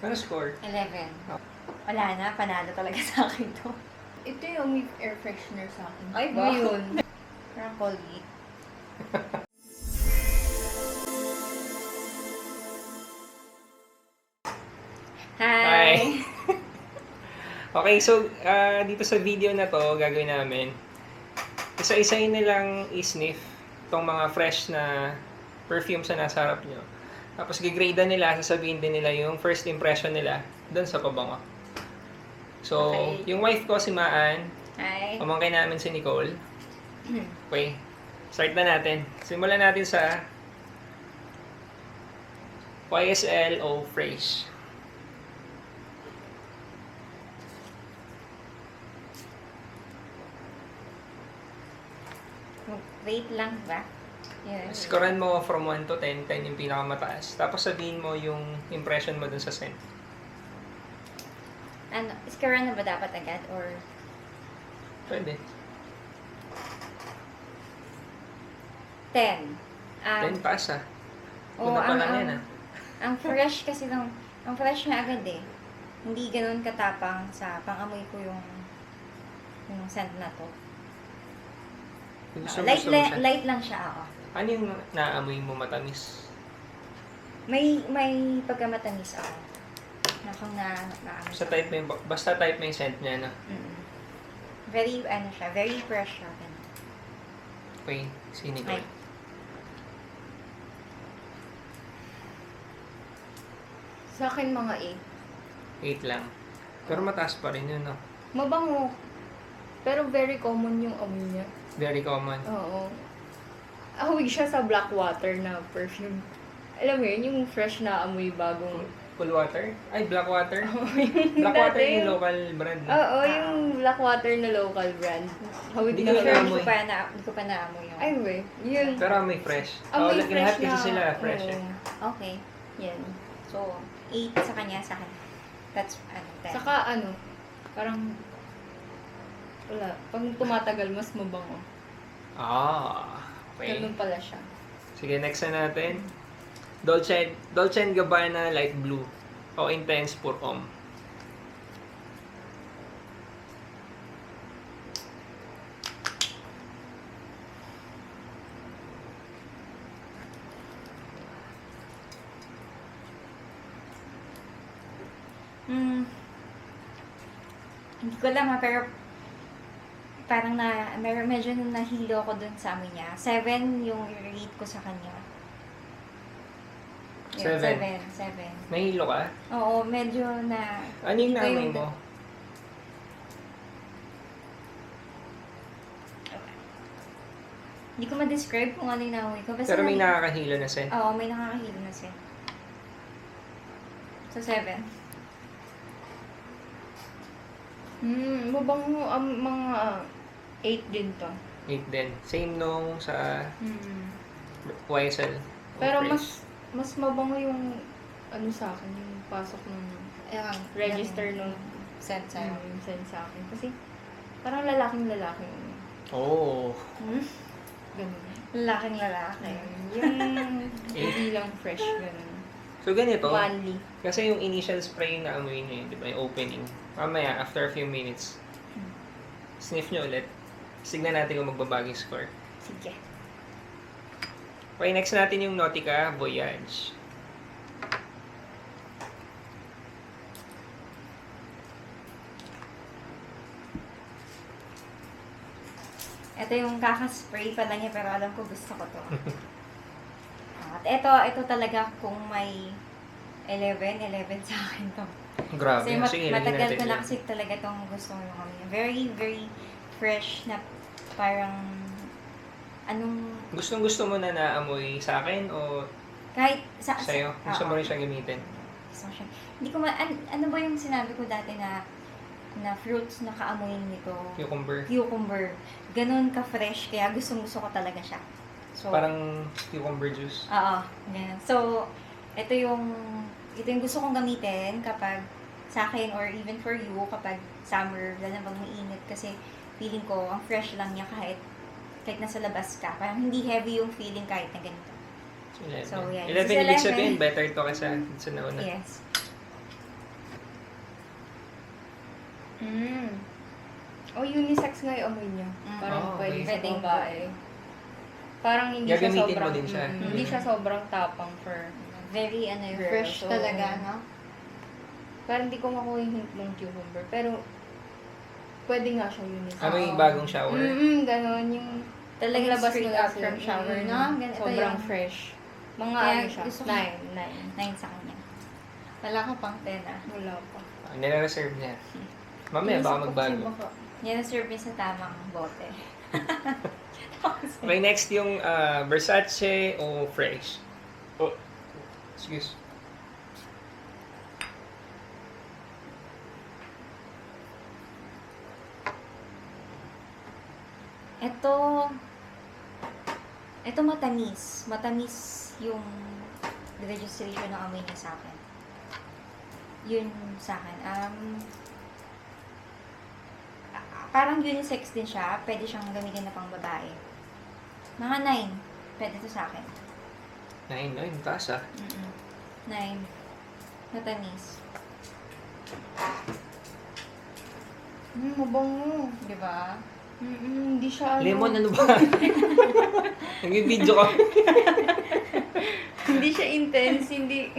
Ano score? 11. Oh. Wala na, panalo talaga sa akin to. Ito yung may air freshener sa akin. Ay, ba? Ngayon. Parang Colgate. Hi! Okay, so dito sa video na to, gagawin namin, isa-isahin nilang i-sniff itong mga fresh na perfume sa nasa harap nyo. Tapos gigrade nila, sasabihin din nila yung first impression nila doon sa pabango. So, Okay. yung wife ko si Maan, Hi! pamangkin namin si Nicole. Okay, start na natin. Simulan natin sa YSL O Fresh. Wait lang ba? Yes. Scorean mo from 1 to 10, 10 yung pinakamataas. Tapos sabihin mo yung impression mo dun sa scent. Ano, iskara na ba dapat agad? Or Pwede. 10? 10 pass ah. Oo, Una pa lang yan ah. ang fresh kasi ang fresh na agad eh. Hindi ganoon katapang sa pang-amoy ko yung scent na to. Gusto, Light, gusto mo siya. light lang siya, oo. Ano yung naamoy mo matamis? May pagkamatamis ako. Nakang naamoy Sa ako. type mo yung, basta type mo yung scent niya, no? Mm. Very, ano siya, very fresh siya. ganun. Okay, si Nicole. Ay. Sa akin mga 8 lang. Pero mataas pa rin yun, no? 8. Mabango. Pero very common yung amoy niya. Very common. Oo. Ahawig siya sa black water na perfume. Alam mo yun, yung fresh na amoy bagong... Cool water? Ay, black water? Yung Black water dati yung local brand. No? Oo, yung black water na local brand. Hawig Hindi na ko Sure, naamoy. hindi ko pa naamoy yung... Ay, we. Yun. Pero amoy fresh. Amoy Oh, lahat fresh kasi na, sila fresh eh. oo. Okay. Yan. So, 8 sa kanya, sa akin. That's, 10. Saka ano, parang... Wala. Pag tumatagal, mas mabango. Ah, okay. Ganun pala siya. Sige, next na natin. Dolce & Gabbana Light Blue o Intense Pour Homme. Hindi ko alam ha, pero parang medyo nahilo ako dun sa amoy niya. 7 yung rate ko sa kanya. Yun, 7. 7. Nahilo ka? Oo, medyo na... Ano yung ito naamoy mo? Hindi ko ma-describe kung ano yung naamoy ko. Basta Pero may nakakahilo na scent. Oo, may nakakahilo na siya. So, 7. Mabango ang mga 8 din to. 8 din. Same nung sa Mm. YSL. Pero Fresh. mas mabango yung ano sa akin, yung pasok ng register nung scent sa'yo. yung send sa akin. Kasi parang lalaking-lalaki. Oh. Ganun. Lalaking lalaki. Yung hindi lang fresh, ganun. So, ganito. Manly. Kasi yung initial spray na amoy nyo yun, di ba? Yung opening. Mamaya, after a few minutes, sniff nyo ulit. Tignan natin kung magbabago yung score. Sige. Okay, next natin yung Nautica Voyage. Ito yung kakaspray pa lang niya, pero alam ko gusto ko to. At ito talaga kung may 11 sa akin to. Grabe. Kasi Sige, lagyan matagal natin ko na yan. kasi talaga itong gusto ko yung kami. Very, very fresh na parang anong Gustong-gusto mo na naamoy sa akin o kahit sa'yo? Gusto oo. mo rin siya gamitin? Gusto ko siya. Hindi ko ano ba yung sinabi ko dati na fruits na kaamoy nito? Cucumber. Cucumber. Ganun ka-fresh, kaya gusto ko talaga siya. So, Parang cucumber juice. oo, ganyan. So, ito yung gusto kong gamitin kapag sa akin or even for you kapag summer, lalo bang mainit kasi feeling ko ang fresh lang niya kahit nasa labas ka. Parang hindi heavy yung feeling kahit na ganito. 11. So, yan. 11 This is ibig 11. sabihin, better to kaysa sa nauna. Yes. O unisex nga yung amoy niya. Parang Oh, pwede okay. sa Pwedeng babae. Parang hindi siya Gagamitin mo sobrang, din siya. hindi siya sobrang tapang for, Very, Girl, fresh so- talaga, no? parang hindi ko makuha yung hint ng cucumber. Pero, pwede nga siya unisex. Ano yung Oo. bagong shower? Ganon yung Talagang paglabas straight mo out lang from siya. shower, no? Ganito Sobrang yung fresh. Mga Kaya ano siya, gusto ko- 9. 9 sa kanya. Wala ka pang 10, ah. Wala pa. Nire-reserve niya. Mamaya baka magbago. Yan ang serve niya sa tamang bote. Okay, next yung Versace o Fresh. Oh, excuse. Ito matamis. Matamis yung registration ng amoy niya sa akin. Yun sa akin. Parang unisex din siya. Pwede siyang gamitin na pang babae. Mga 9. Pwede to sa akin. 9, taas ah. 9. Matamis. Mabango. Di ba? Hindi siya ano. Lemon, ano ba? Nag-video ka. Hindi siya intense, hindi.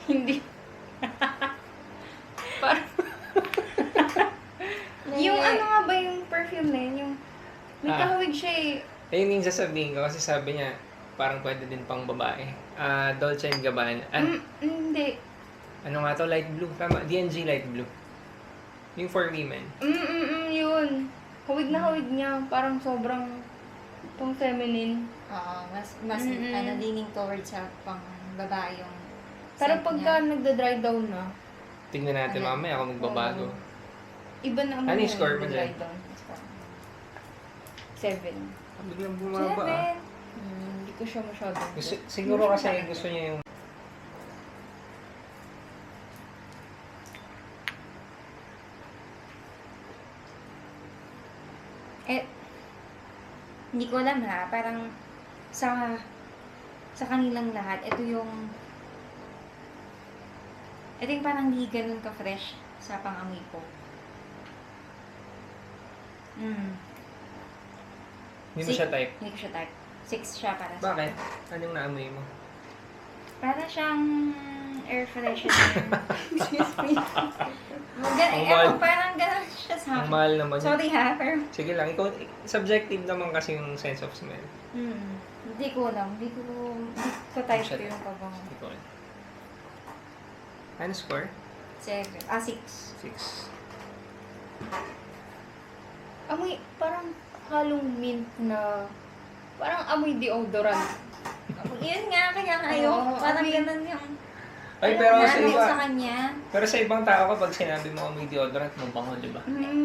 Hindi. Parang, yung ano nga ba yung perfume na yun? Yung, may kahawig siya eh. Ayun yung sasabihin ko kasi sabi niya, parang pwede din pang babae. Dolce & Gabbana. Hindi. Ano nga to? Light blue. Tama, D&G light blue. Yung for women. Yun. Hawig na hawig niya. Parang sobrang pang feminine. Oo, mas Mm-mm. leaning towards sa pang babae yung Pero scent pagka niya. nagda-dry down na, Tignan natin Ano? mamaya kung magbabago. iba na ang Ano yung mga score mo nagda-dry dyan? down. 7. Biglang bumaba ah. Hindi ko siya masyadong. Siguro kasi gusto niya yung Hindi ko alam ha, parang sa kanilang lahat, ito yung parang hindi ganun ka-fresh sa pang-amoy ko. hindi mo siya type. Hindi ko siya type. 6 siya para sa Bakit? Anong naamoy mo? Para siyang air freshener. Excuse me. Ang mahal. Parang ganun siya sa Ang akin. mahal naman yun. Sorry ha, pero Sige lang, ikaw, subjective naman kasi yung sense of smell. hindi ko alam. Hindi ko type Siya- ko yung pabango. Ikaw. Ano score? 7. 6. 6. Amoy, parang halong mint na, parang amoy deodorant. Yun nga, kaya nga Oo, parang amoy- ganun yung Ay, pero sa naano iba, sa kanya. pero sa ibang tao kapag sinabi mo may deodorant, mabango, di ba?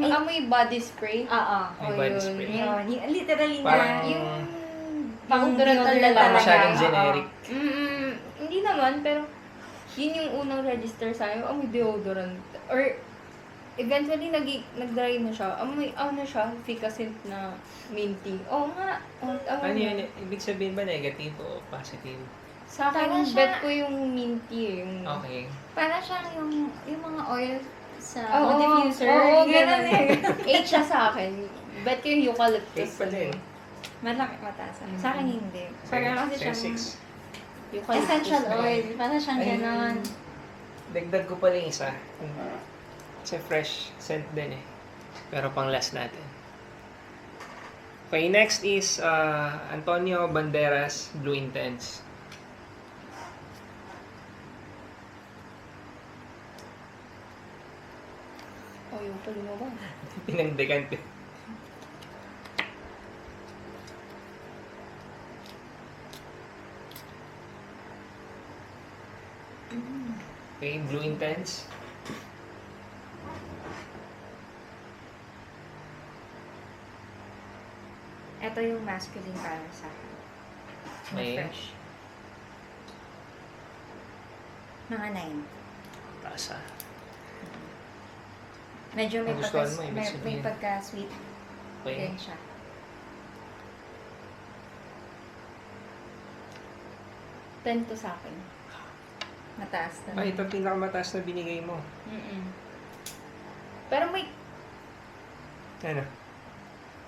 Amoy body spray. Oo. May body spray. Yun. Literally Parang- na. Yung Pang deodorant deodorant talaga. Parang masyadong oo. generic. Hindi naman, pero yun yung unang register sa akin, amoy deodorant. Or, eventually, nag-dry na siya. Amoy, ano siya, efficacent na minty. Oo nga. Ano yun? Ibig sabihin ba negative o positive? Sa akin, Parang siya- bet ko yung minty eh. Yung, Okay. Para siyang yung mga oil sa Oo, diffuser. oo, ganun ganun. eh. 8 siya sa akin. Bet ko yung eucalyptus. Eight pa din. Malaki, mataas. Sa akin hindi. Para kasi siyang Eucalyptus essential na yun. oil. Para siyang Ay, ganon. Dagdag ko pala yung isa. Kasi fresh scent din eh. Pero pang last natin. Okay, next is Antonio Banderas Blue Intense. Oh, yung pala mo ba? Pinangdekante. Okay, Blue Intense. Ito yung masculine para sa akin. May- Fresh. Mga 9. Taas ah. Medyo may Nagustuhan mo, ibig may sabihin. pagka-sweet Okay. din siya. Tento sa akin. Mataas na. Ay, ito pinakamataas na binigay mo. Pero may Ano?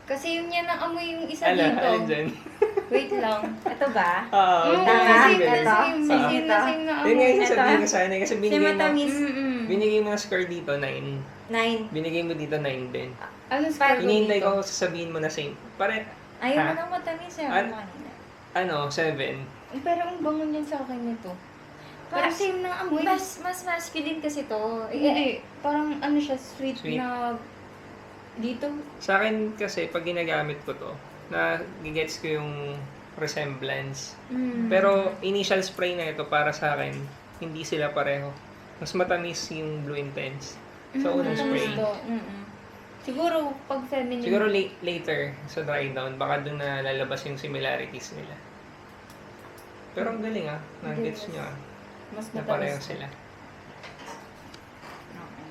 Kasi yun yan ang amoy yung isa Ano? dito. Ano dyan? Wait lang. Ito ba? Oo. Oo, tama. kasi Ito. same Ito. na same na Yun nga amoy. yung Ito. sabihin ko sana kasi Si binigay mo, matamis. binigay mo na score dito, 9. 9. Binigay mo dito 9 din. Ano score ko Hinihintay dito? ko sasabihin mo na same. Pare, Ayaw Ha? mo nang matamis eh. An- Ano kanina? ano, 7. Pero ang bango niyan sa akin nito. Pero Mas- same ng amoy. Mas masculine kasi to. Hindi. Parang ano siya, sweet, Sweet. na dito. Sa akin kasi, pag ginagamit ko to, na gets ko yung resemblance. Pero initial spray na ito para sa akin, hindi sila pareho. Mas matamis yung Blue Intense. Sa unang spray. Ito. Siguro, pag feminine. Siguro later, sa dry down, baka doon na lalabas yung similarities nila. Pero ang galing Nag-gets nyo mas Na pareho matamis. sila.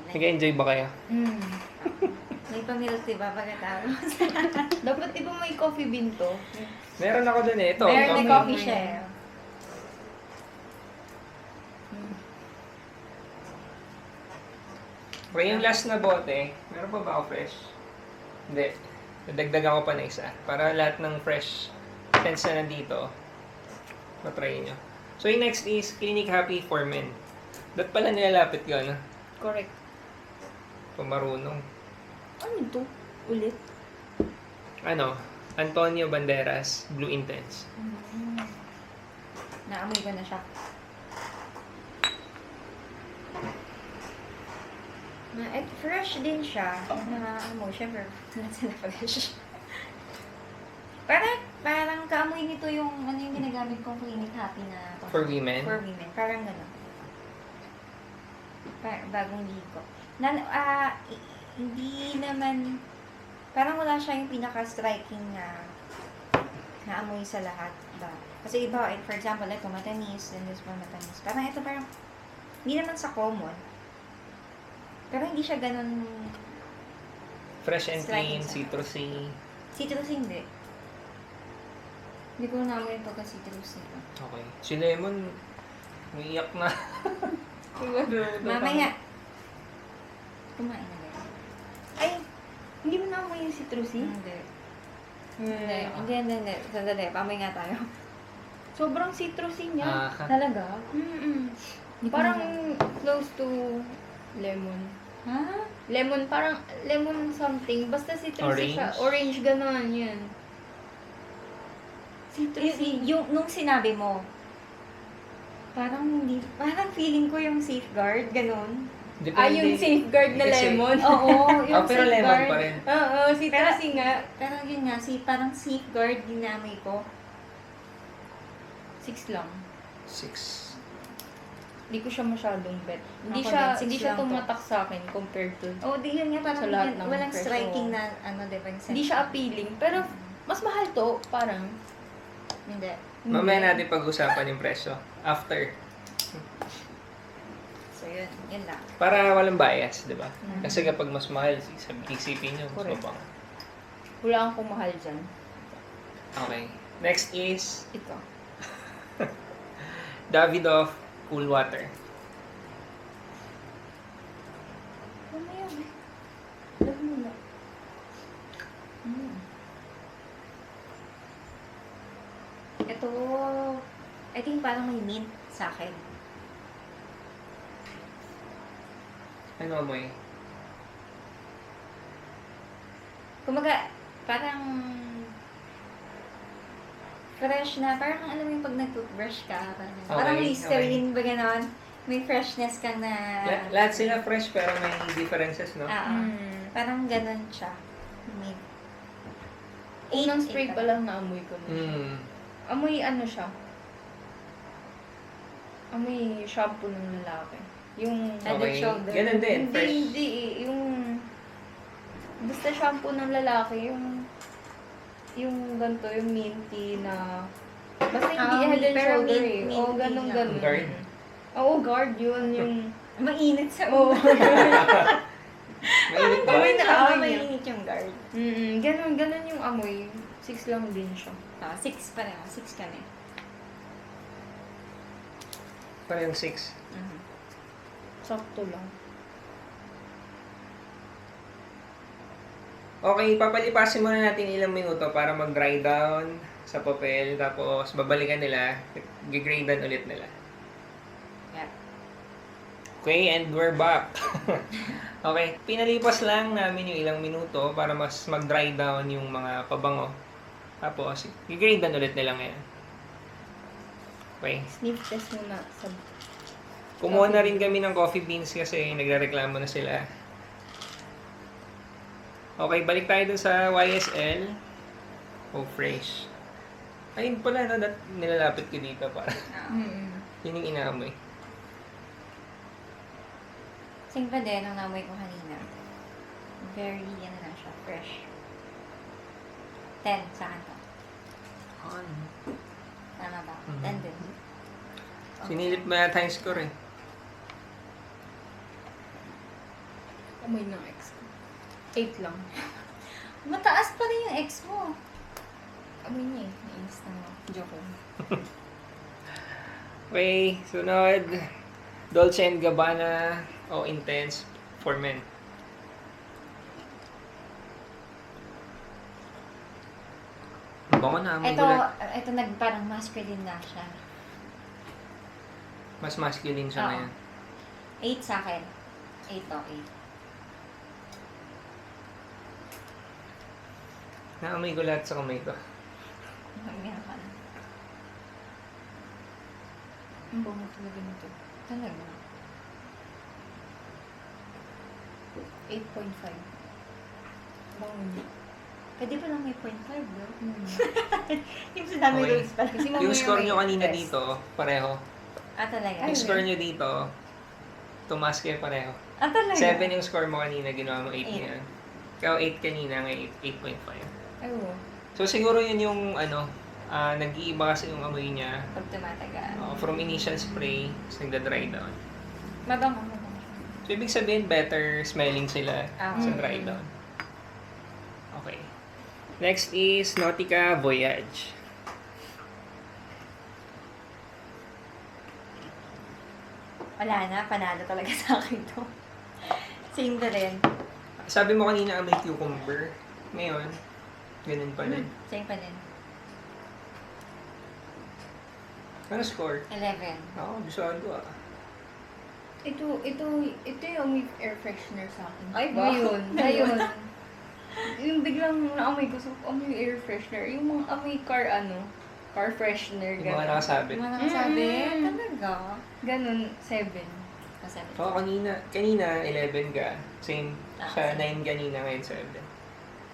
Okay. Nag-enjoy ba kayo? May pamilk diba pagkatapos? Dapat di ba may coffee bean to? Meron ako dun Ito. Meron may coffee. coffee siya. Okay, yung last na bote, meron pa ba ako fresh? Hindi. Nadagdagan ko pa na isa. Para lahat ng fresh scents na nandito, matry nyo. So, yung next is Clinic Happy for Men. Ba't pala nilalapit ko, ano? Correct. Pamarunong. Ano to? Ulit? Ano? Antonio Banderas, Blue Intense. Naamoy ko na siya. Fresh din siya. Syempre, not sila fresh. Parang kaamoy nito yung yung ginagamit kong Clinic Happy na For women. For women. Parang gano'n. Bagong ligo. Hindi naman, parang wala siya yung pinaka-striking na amoy sa lahat ba. Kasi iba, for example, ito matamis, then this one matamis. Parang ito parang, hindi naman sa common. Pero hindi siya ganun, Fresh and clean, Striking sa- citrusy. citrus hindi. Hindi ko naman yung pagka-citrus nito. Okay. Si Lemon, umiiyak na. Mamaya, kumain na rin. Ay, hindi mo na amoy yung citrusy? Hindi. Hindi. Sandali, pamoy nga tayo. Sobrang citrusy niya. Talaga? Hindi ko Parang na- close to lemon. Ha? Lemon, parang lemon something. Basta citrusy siya. Orange? Orange, gano'n. Yan. Citrusy. Nung sinabi mo, parang hindi, parang feeling ko yung safeguard, ganun. Yung safeguard na Kasi- lemon. Oo, yung pero lemon safeguard. pa rin. Oo, citrusy nga. Pero yun nga, parang safeguard dinamay ko. 6 lang. 6. Hindi ko siya masyadong bet. Hindi Ako siya din, 6 hindi siya lang to. tumatak sa akin compared to. Oh, di yun nga, parang Sa lahat ng walang presyo. striking na, diba, yung Hindi siya appealing. Pero mas mahal to, parang. Hindi. Mamaya natin pag-usapan yung presyo. After. So, yun lang. Para walang bias, di ba? Kasi kapag mas mahal, isipin nyo, mas Correct. mabang. Wala akong mahal dyan. Okay. Next is Ito. Davidoff Cool Water. Mamaya. Alam mo na. Ito, I think parang may mint sa akin. Ano amoy? Kumaga, parang fresh na, parang alam mo yung pag nag-toothbrush ka, parang Okay, Listerine ba ganon? May freshness kang na... Lahat sila fresh pero may differences, no? Parang ganon siya. Mint. Unang Eight spray pa lang naamoy ko na siya. Mm. Amoy ano siya? Amoy shampoo ng lalaki. Yung... Head and shoulder. Ganun din, Hindi, fresh. hindi. Yung... Basta shampoo ng lalaki, yung ganito, yung minty na... Basta hindi head and pero shoulder eh. minty Oo, ganun, lang. ganun. Guard? Oo, guard yun. Yung... Mainit sa Oo. Mainit ba? Amoy na amoy niya. mainit yung guard. Ganun, ganun yung amoy. 6 lang din siya. 6 pa rin. 6 kami. Para yung 6. Mhm. Sakto lang. Okay, papalipasin muna natin ilang minuto para mag-dry down sa papel. Tapos, babalikan nila. Gigradean ulit nila. Yeah. Okay, and we're back. Okay, pinalipas lang namin yung ilang minuto para mas mag-dry down yung mga pabango. Tapos, gigradean ulit nila ngayon. Okay. Sniff test muna sa... Kumuha na rin kami ng coffee beans kasi nagrereklamo na sila. Okay, balik tayo dun sa YSL. Oh, fresh. Ayun pala, no? Nilalapit ko dito para. Yun yung inaamoy. Same pa din ang namoy ko kanina. Very, ano na siya, fresh. 10 sa akin to. Tama ba? 10 din. Sinilip mo yata yung score eh. Amoy ng ex ko. 8 lang. Mataas pa rin yung ex mo. Amoy niya eh. Nainis na nga. Joke lang. Okay, sunod. Dolce & Gabbana o Intense for Men. Bango na, may gulat. Ito parang masculine na siya. Mas masculine siya Oo. ngayon. 8 sa akin. 8 to 8. Naamoy ko lahat sa kamay ko. Meron ka na. Ang bango talaga nito. Talaga. 8.5. Bango niya. Pwede pa lang may 0.5, bro. Yung Okay. sa dami rules pala. Kasi Yung score nyo kanina dito, pareho. Talaga. Yung score nyo dito, tumaas kayo pareho. Talaga. 7 yung score mo kanina, ginawa mo 8 Eight. ngayon. Ikaw 8 kanina, ngayon 8.5. Ay, oo. So siguro yun yung nag-iiba kasi yung amoy niya. Pag tumatagal. From initial spray, tapos nagda-dry down. Mabango. So ibig sabihin, better smelling sila Ah. sa dry down. Okay. Next is Nautica Voyage. Wala na, panalo talaga sa akin to. Same na rin. Sabi mo kanina amoy cucumber. Ngayon, ganun pa rin. Same pa din. Ano score? 11. Ako, bisado ah. Ito yung amoy air freshener sa akin. Ay, ba? Ngayon. Ngayon. Yung biglang naamoy ko sa amoy air freshener. Yung mga amoy car freshener, Yung mga gano'n. nakasabi. Mga nakasabi, Mm. talaga. Ganun, 7. Kasabi. Oo, kanina 11 ka. Same. Sa same. 9 kanina, ngayon 7.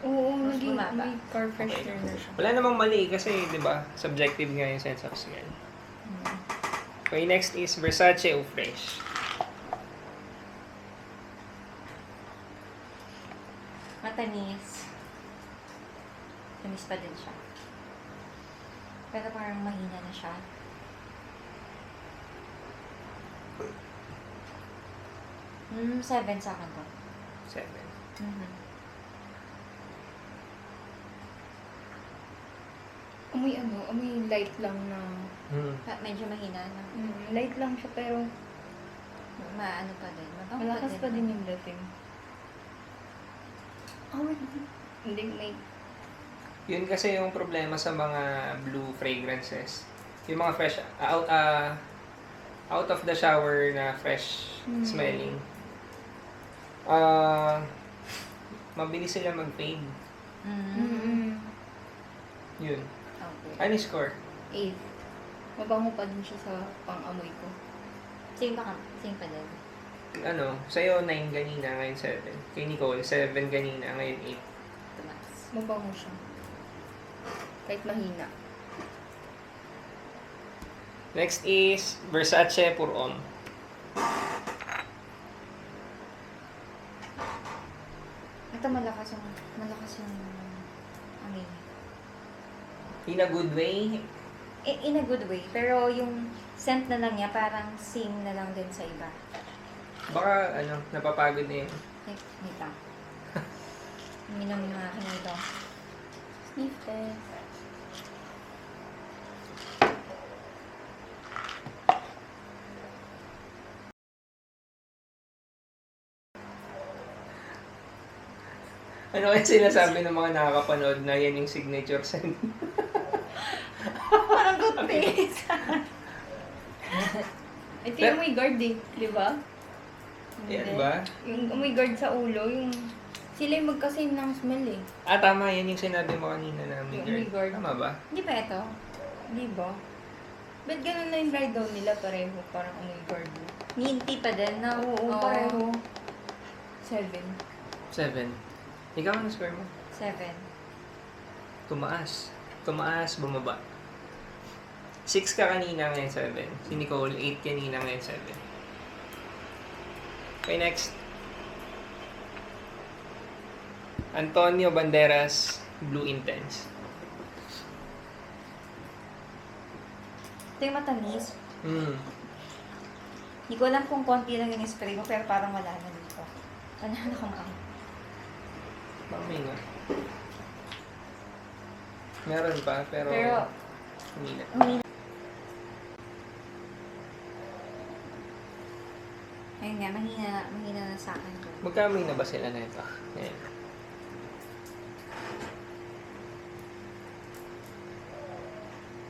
Oo, Mas naging bumaba. amoy car freshener na siya. Wala namang mali kasi, di ba, subjective nga yung sense of smell. Okay, next is Versace Eau Fresh. Matamis. Tamis pa din siya. Pero parang mahina na siya. Mm, 7 sa akin to. 7. Amoy light lang na... Medyo mahina na. light lang siya pero Maano pa din. Mabango malakas pa din yung dating. Oh, wait. Hindi, may... Yun kasi yung problema sa mga blue fragrances. Yung mga fresh, out of the shower na fresh smelling. Mabilis sila mag-fade. Yun. Okay. Ano yung score? 8. Mabango pa din siya sa pang-amoy ko. Same pa din. Sa'yo 9 kanina, ngayon 7. Kay Nicole, 7 kanina, ngayon 8. Tumas. Mabango siya. Kahit mahina. Next is Versace Pour Homme. Ito malakas yung amoy. In a good way, In a good way. Pero yung scent na lang niya, parang same na lang din sa iba. baka napapagod na yun. Wait lang. Minom yung akin ito. Sniff test. Ano kaya sinasabi ng mga nakakapanood na yan yung signature scent? Parang toothpaste. Ito yung amoy guard eh, di ba? Yan ba? Yung amoy guard sa ulo, yung sila yung magka-same ng smell eh. Ah, tama. Yan yung sinabi mo kanina na Yung Miguel. Miguel. Tama ba? Hindi ba ito? Di ba? Ba't ganun na yung dry down nila pareho? Parang amoy guard. Minty pa din, no? Oo, pareho. 7. 7. Ikaw ang score mo? 7. Tumaas. Tumaas, bumaba. 6 ka kanina, ngayon 7. Si Nicole, 8 kanina, ngayon 7. Okay, next. Antonio Banderas, Blue Intense. Ito yung matamis. Hindi ko alam kung konti lang yung spray mo, pero parang wala na dito. Ano na kumakain? Pamay nga. Meron pa, pero hindi na. Ayun nga, mahina na sa akin to. Magkamay na ba sila na ito? Ayan.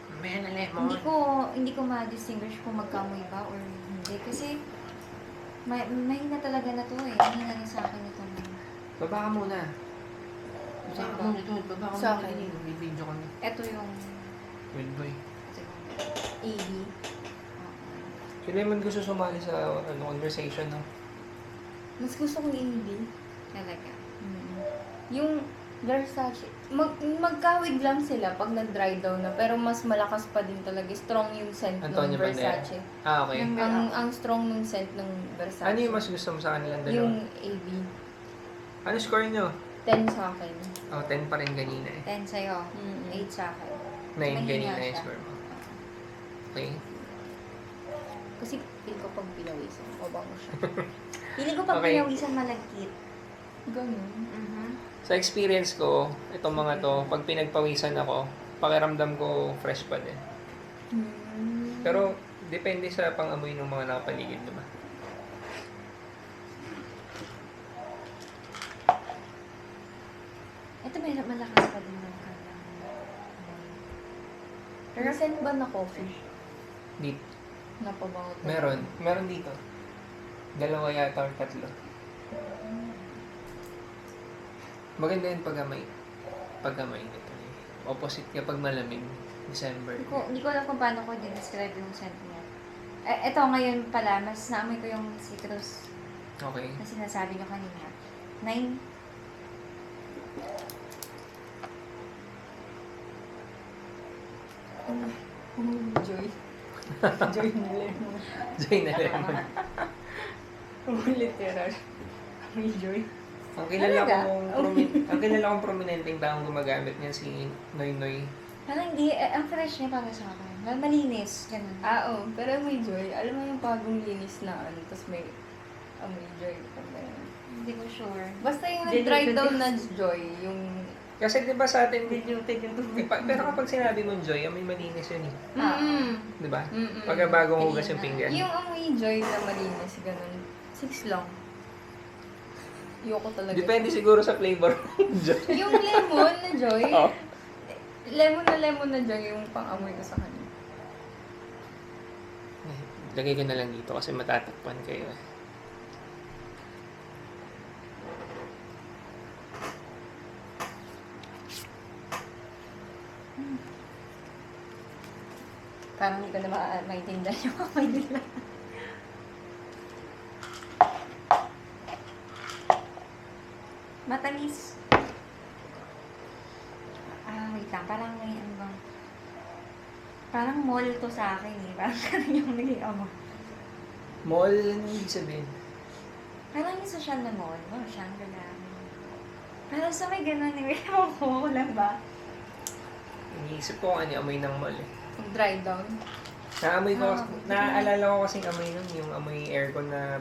Mamaya na lemon. Hindi ko ma-distinguish kung magkamoy ba or hindi. Kasi, mahina talaga na to eh. Mahina na sa akin ito. Baba ka muna. Baba ka muna ito. Baba ka Sa muna. akin. Video kami. Ito yung... Good boy. AB. Si Lemon gusto sumali sa conversation, no? Mas gusto ko yung AB. Talaga. Yung Versace, magkawig lang sila pag nag-dry down na, pero mas malakas pa din talaga. Strong yung scent ng Antonio Banderas. Versace. Ah, okay. Ang strong ng scent ng Versace. Ano yung mas gusto mo sa kanilang dalawa? Yung AB. Ano score nyo? 10 sa akin. Oh, 10 pa rin kanina eh. 10 sa'yo. Mm. 8 sa akin. 9 Mahina kanina siya. yung score mo. Okay. Kasi feel ko pag pinawisan, mabango siya. Pili ko pag Okay. pinawisan malagkit. Ganun. Sa experience ko, itong mga to, pag pinagpawisan ako, pakiramdam ko fresh pa din. Pero, depende sa pang-amoy ng mga nakapaligid, diba? Ito may malakas pa din ng kanyang Pero scent ba na coffee? Dito. Napabango talaga. Meron. Meron dito. Dalawa yata or tatlo. Maganda yun pag-amay. Pag-amay nito. Opposite kapag malamig. December. Hindi ko alam kung paano ko describe yung scent niya. Ito ngayon pala, mas naamoy ko yung citrus Okay. na sinasabi niyo kanina. 9. Joy. Joy na lemon. Joy na lemon. Literal. May joy. Ang kilala Talaga? ang kilala kong prominenteng taong gumagamit niyan si Noy Noy. Parang hindi, ang fresh niya para sa akin. Malinis, ganun. Oo. Pero may joy. Alam mo yung pagong linis na ano, tapos may may joy. Hindi ko sure. Basta yung nag-dry down na joy, yung... Kasi 'di ba sa atin, Diluted yung tubig. pero kapag sinabi mong joy, may malinis yun eh. Mm-mm. 'Di ba? Mm-mm. Pagka bagong hugas yung pinggan. Yung amoy joy na malinis, ganun. 6 lang. Ayoko talaga. Depende siguro sa flavor ng joy. Yung lemon na joy, Oh. lemon na joy yung pang-amoy ko sa kanya. Lagay ko na lang dito kasi matatakpan kayo eh. Parang hindi ko na maintindihan yung amoy nila. Matamis. Wait lang. Parang may ano bang... Parang mall to sa akin eh. Parang ganun yung naging amoy. Mall, ano ibig sabihin? Parang yung social na mall. No, Shangri-La. Parang sa may ganun eh. Ewan ko lang ba? Iniisip ko kung ano yung amoy ng mall eh. Yung dry down. Naamoy ko, Ah, naaalala ko kasing amoy nun, yung amoy aircon na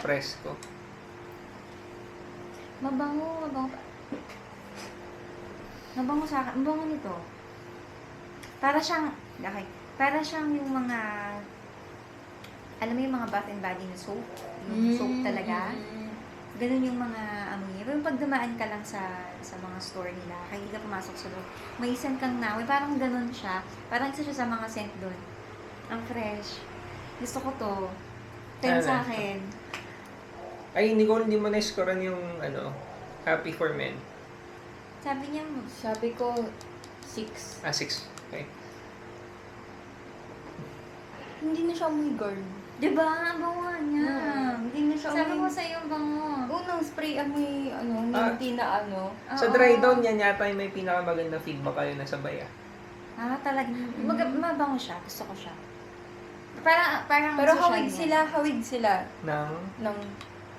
presko. Mabango. Mabango sa akin. Mabango nito. Para siyang, okay. Para siyang yung mga, alam mo yung mga bath and body na soap? Yung soap talaga. Ganun yung mga amoy niya. Pero pag dumaan ka lang sa mga store nila, kahit hindi ka pumasok sa loob, may scent kang naamoy. Parang ganun siya. Parang isa siya sa mga scent doon. Ang fresh. Gusto ko to. 10 sa Ano? akin. Ay, Nicole, hindi mo na-scorean yung Happy for Men. Sabi niya, Sabi ko, 6. 6. Okay. Hindi na siya amoy girl. diba? Ang bango niya. Hindi na siya Sabi ko amoy. sa'yo, ang bango. Unang spray amoy, minty na ano. Sa Oo. dry down yan yata yung may pinakamagandang feedback kayo na sabay Talagang, mabango siya. Gusto ko siya. Parang Pero social niya. hawig sila ng ng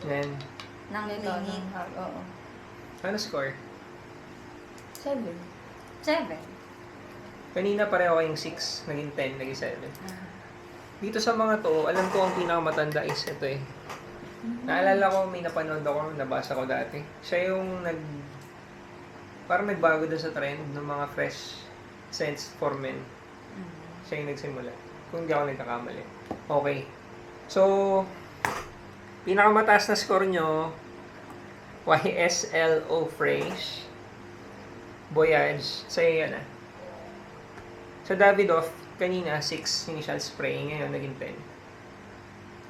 yan. Ng nito, clinic. oo. Ano score? 7. 7. Kanina pareho kayong 6, naging 10, naging 7. Ah. Dito sa mga to, alam ko ang pinakamatanda is ito eh. Naalala ko, may napanood ako, nabasa ko dati. Siya yung parang nagbago dun sa trend ng mga fresh scents for men. Siya yung nagsimula. Kung hindi ako nagkakamali. Okay. So, pinakamataas na score nyo, YSLO Fresh, Voyage, sa'yo yan ah. Sa Davidoff, kanina 6 initial spray, ngayon naging 10.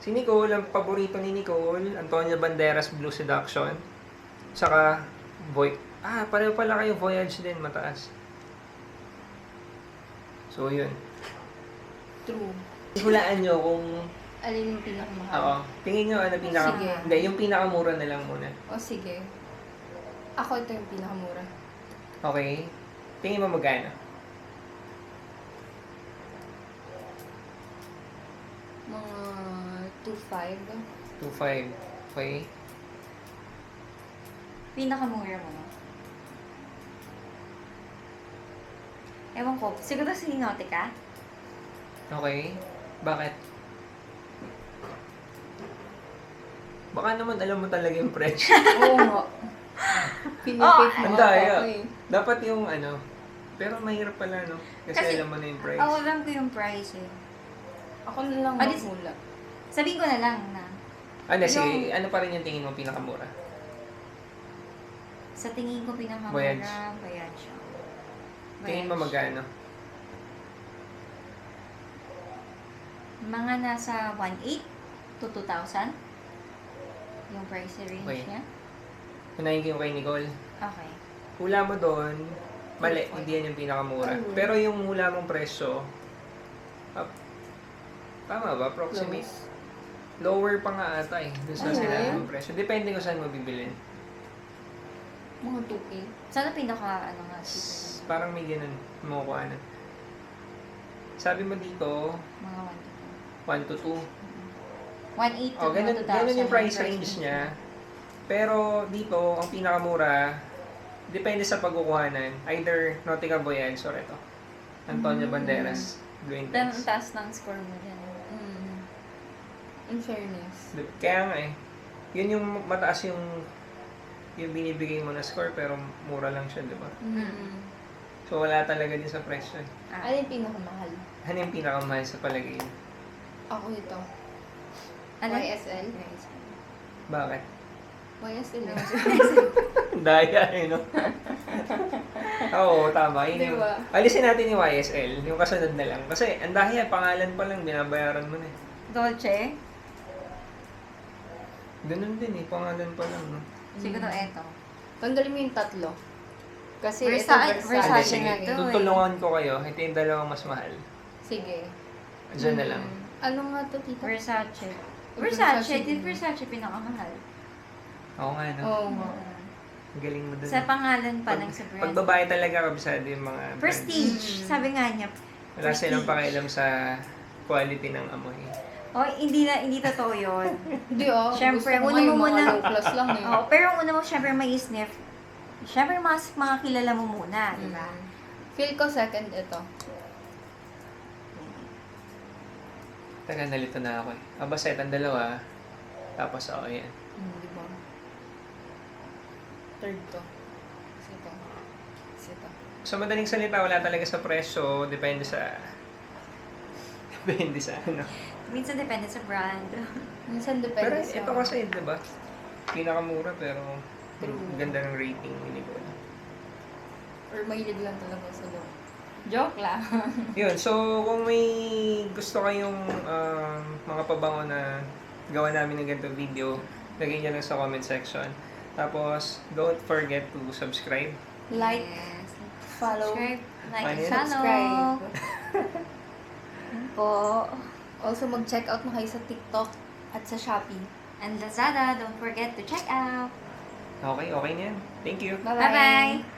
Si Nicole, ang paborito ni Nicole, Antonio Banderas Blue Seduction, saka pareho pala kayo, Voyage din, mataas. So, yun. True. Hulaan nyo kung, Alin yung pinakamahal? oo, tingin nyo ano Sige. hindi, yung pinakamura na lang muna. O sige. Ako ito yung pinakamura. Okay? Tingin mo magkano? Mga 2.5. 2.5. Okay? Pinakamura mo. Ewan ko, siguro sa Hinotica? Okay? Bakit? Baka naman alam mo talaga yung price. Oo nga. Pinipake ang mo daya. ako eh. Dapat yung pero mahirap pala, no? Kasi alam mo na yung price. Alam ko yung price eh. Ako na lang Alis- mahula. Sabihin ko na lang na Sige, ano pa rin yung tingin mo pinakamura? sa tingin ko pinakamura, Voyage. Voyage. Tingin mo magkano? Mga nasa 1.8 to 2,000 yung price range Okay. niya. Unahin ko yung kay Nicole. Okay. Hula mo doon, mali, hindi yan yung pinakamura. Pero yung hula mong presyo, tama ba? Approximate? Close. Lower pa nga ata eh. Doon sa Ay, sinabi eh? mong presyo. Depende kung saan mo bibilin. Mga 2K. Sana pinaka, nga, cheaper. Parang may ganun, makukuha na. Sabi mo dito, Mga 1 to 2. 1.8 to Ganun, 2,000. ganun yung price range niya. Pero dito, ang pinakamura, depende sa pagkukuhanan. Either Nautica Voyage or ito. Antonio Banderas. Green Ang Text. taas ng score mo dyan. In fairness. Kaya nga eh. Yun yung mataas yung binibigay mo na score pero mura lang siya, di ba? So wala talaga din sa presyo. Alin pinakamahal? Ano yung pinakamahal sa palagay niyo? Ako ito. Ano? YSL. Bakit? YSL. Daya eh, no? Oo, tama. Yun yung, Diba? alisin natin yung YSL, yung kasunod na lang. Kasi ang daya, pangalan pa lang, binabayaran mo na eh. Dolce? Ganun din eh, pangalan pa lang. No? Siguro eto. Tanggalin mo yung tatlo. Kasi Versace- ito Versace Hindi, Versace sige. nga ito eh. Tutulungan ko kayo. Ito yung dalawang mas mahal. Sige. Diyan na lang. Ano nga to, tita? Versace. Versace Versace, din. Versace pinakamahal. Oo nga, no? Oo nga. Ang galing mo dun. Sa pangalan pa ng sa Pag brand. babae talaga, kabisado yung mga brands. Prestige. Sabi nga niya. Wala silang Prestige. pakialam sa quality ng amoy. Oh, hindi totoo yun. Hindi Siyempre, gusto ko una nga mo yung mga muna- low class lang eh. Oh, pero ang una mo, syempre may sniff. Syempre, mga kilala mo muna, di ba? Feel ko second ito. Taga, nalito na ako eh. Basta ang dalawa. Tapos ako yan. Di ba? Third to. Kasi ito. Kasi ito. Sa madaling salita, wala talaga sa presyo. Depende sa... Depende sa ano. Minsan depende sa brand. Minsan Pero depende sa... ito kasi, di ba? pinakamura pero True. ganda ng rating ni Nicole. Or mahilig lang talaga sa loob. Joke lang. Yun, so kung may gusto kayong mga pabango na gawa namin ng ganitong video, lagay nyo lang sa comment section. Tapos, don't forget to subscribe. Like, Yes. follow, Subscribe, like, Ano and yun? follow. subscribe. Yun po. Also, mag-check out na kayo sa TikTok at sa Shopee. And Lazada, don't forget to check out. Okay na yan. Thank you. Bye-bye! Bye-bye!